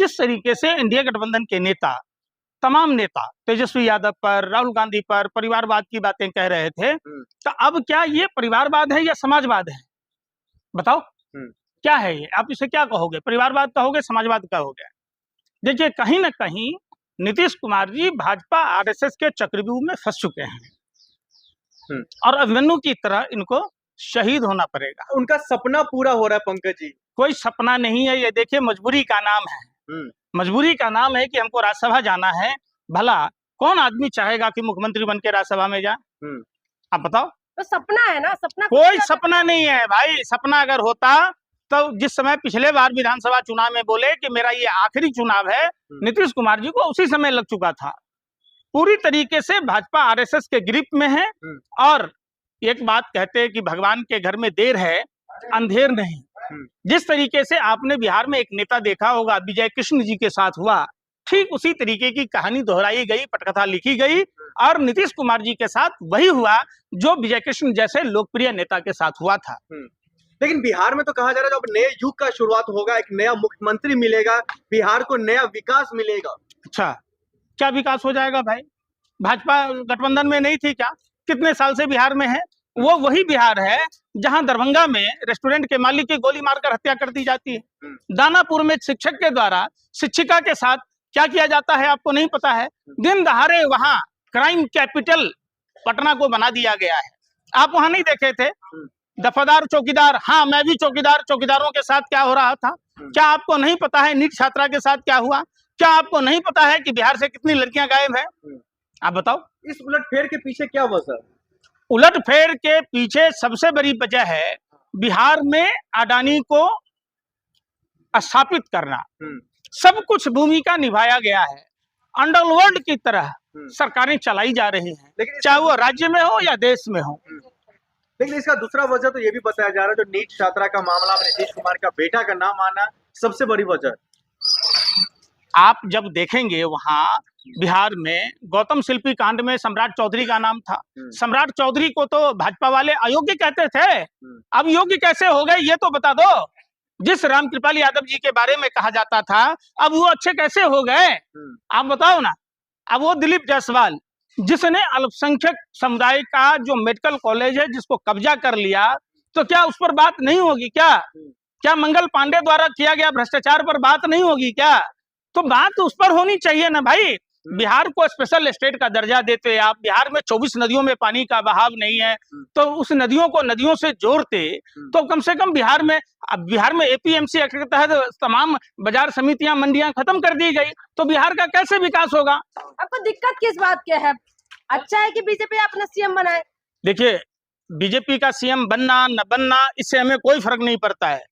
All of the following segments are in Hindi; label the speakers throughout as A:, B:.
A: जिस तरीके से इंडिया गठबंधन के नेता, तमाम नेता तेजस्वी यादव पर, राहुल गांधी पर परिवारवाद की बातें कह रहे थे, तो अब क्या ये परिवारवाद है या समाजवाद है? बताओ क्या है ये? आप इसे क्या कहोगे? परिवारवाद कहोगे, समाजवाद कहोगे? देखिए, कहीं ना कहीं नीतीश कुमार जी भाजपा आरएसएस के चक्रव्यूह में फंस चुके हैं और अभिमन्यु की तरह इनको शहीद होना पड़ेगा।
B: उनका सपना पूरा हो रहा है पंकज जी।
A: कोई सपना नहीं है ये, देखिए मजबूरी का नाम है। मजबूरी का नाम है कि हमको राज्यसभा जाना है। भला कौन आदमी चाहेगा कि मुख्यमंत्री बन के राज्यसभा में जाए? आप बताओ।
C: तो सपना है ना, सपना
A: कोई सपना नहीं है भाई। सपना अगर होता तो जिस समय पिछले बार विधानसभा चुनाव में बोले कि मेरा ये आखिरी चुनाव है, नीतीश कुमार जी को उसी समय लग चुका था। पूरी तरीके से भाजपा आरएसएस के ग्रिप में है। और एक बात कहते हैं कि भगवान के घर में देर है, अंधेर नहीं। जिस तरीके से आपने बिहार में एक नेता देखा होगा विजय कृष्ण जी के साथ हुआ, ठीक उसी तरीके की कहानी दोहराई गई, पटकथा लिखी गई और नीतीश कुमार जी के साथ वही हुआ जो विजय कृष्ण जैसे लोकप्रिय नेता के साथ हुआ था।
B: लेकिन बिहार में तो कहा जा रहा है अब नए युग का शुरुआत होगा, एक नया मुख्यमंत्री मिलेगा, बिहार को नया विकास मिलेगा।
A: अच्छा, क्या विकास हो जाएगा भाई? भाजपा गठबंधन में नहीं थी क्या? कितने साल से बिहार में है? वो वही बिहार है जहां दरभंगा में रेस्टोरेंट के मालिक की गोली मारकर हत्या कर दी जाती है। दानापुर में शिक्षक के द्वारा शिक्षिका के साथ क्या किया जाता है आपको नहीं पता है? दिन दहाड़े वहां क्राइम कैपिटल पटना को बना दिया गया है। आप वहां नहीं देखे थे? दफादार चौकीदार, हाँ मैं भी चौकीदार, चौकीदारों के साथ क्या हो रहा था? क्या आपको नहीं पता है नीट छात्रा के साथ क्या हुआ? क्या आपको नहीं पता है कि बिहार से कितनी लड़कियां गायब हैं? आप बताओ।
B: इस उलटफेर के पीछे क्या वजह?
A: उलटफेर के पीछे सबसे बड़ी वजह है बिहार में अडानी को स्थापित करना। सब कुछ भूमिका निभाया गया है। अंडरवर्ल्ड की तरह सरकारें चलाई जा रही हैं, चाहे वो राज्य में हो या देश में हो।
B: लेकिन इसका दूसरा वजह तो ये भी बताया जा रहा है, जो नीट छात्रा का मामला में नीतीश कुमार का बेटा का नाम आना सबसे बड़ी वजह।
A: आप जब देखेंगे वहां बिहार में गौतम शिल्पी कांड में सम्राट चौधरी का नाम था। सम्राट चौधरी को तो भाजपा वाले अयोग्य कहते थे, अब योग्य कैसे हो गए ये तो बता दो। जिस रामकृपाल यादव जी के बारे में कहा जाता था, अब वो अच्छे कैसे हो गए? आप बताओ ना। अब वो दिलीप जायसवाल जिसने अल्पसंख्यक समुदाय का जो मेडिकल कॉलेज है जिसको कब्जा कर लिया, तो क्या उस पर बात नहीं होगी क्या? क्या मंगल पांडे द्वारा किया गया भ्रष्टाचार पर बात नहीं होगी क्या? तो बात उस पर होनी चाहिए ना भाई। बिहार को स्पेशल स्टेट का दर्जा देते आप, बिहार में 24 नदियों में पानी का बहाव नहीं है, तो उस नदियों को नदियों से जोड़ते तो कम से कम बिहार में एपीएमसी एक्ट के तहत तमाम बाजार समितियां, मंडियां खत्म कर दी गई, तो बिहार का कैसे विकास होगा?
C: आपको दिक्कत किस बात की है? अच्छा है कि बीजेपी अपना सीएम बनाए।
A: देखिए, बीजेपी का सीएम बनना न बनना इससे हमें कोई फर्क नहीं पड़ता है।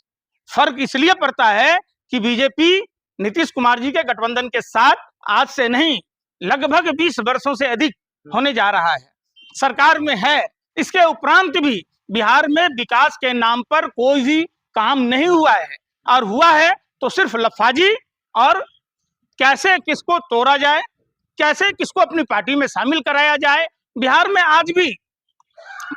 A: फर्क इसलिए पड़ता है कि बीजेपी नीतीश कुमार जी के गठबंधन के साथ आज से नहीं लगभग 20 वर्षों से अधिक होने जा रहा है, सरकार में है। इसके उपरांत भी बिहार में विकास के नाम पर कोई भी काम नहीं हुआ है, और हुआ है तो सिर्फ लफाजी और कैसे किसको तोड़ा जाए, कैसे किसको अपनी पार्टी में शामिल कराया जाए। बिहार में आज भी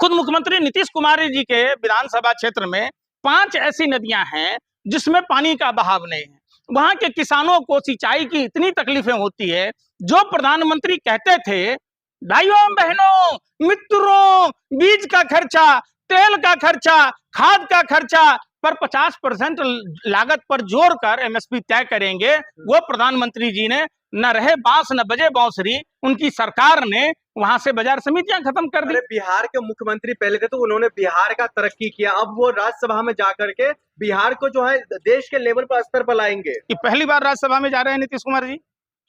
A: खुद मुख्यमंत्री नीतीश कुमार जी के विधानसभा क्षेत्र में 5 ऐसी नदियां हैं जिसमें पानी का बहाव नहीं है। वहां के किसानों को सिंचाई की इतनी तकलीफें होती है। जो प्रधानमंत्री कहते थे भाइयों बहनों मित्रों, बीज का खर्चा, तेल का खर्चा, खाद का खर्चा पर 50% लागत पर जोड़कर एमएसपी तय करेंगे, वो प्रधानमंत्री जी ने न रहे बांस न बजे बांसुरी, उनकी सरकार ने वहां से बाजार समितियां खत्म कर दी।
B: बिहार के मुख्यमंत्री पहले थे तो उन्होंने बिहार का तरक्की किया, अब वो राज्यसभा में जाकर के बिहार को जो है देश के लेवल पर स्तर पर लाएंगे।
A: कि पहली बार राज्यसभा में जा रहे हैं नीतीश कुमार जी,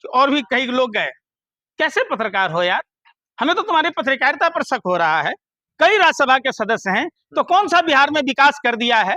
A: और भी कई लोग गए। कैसे पत्रकार हो यार? हमें तो तुम्हारी पत्रकारिता पर शक हो रहा है। कई राज्यसभा के सदस्य हैं, तो कौन सा बिहार में विकास कर दिया है?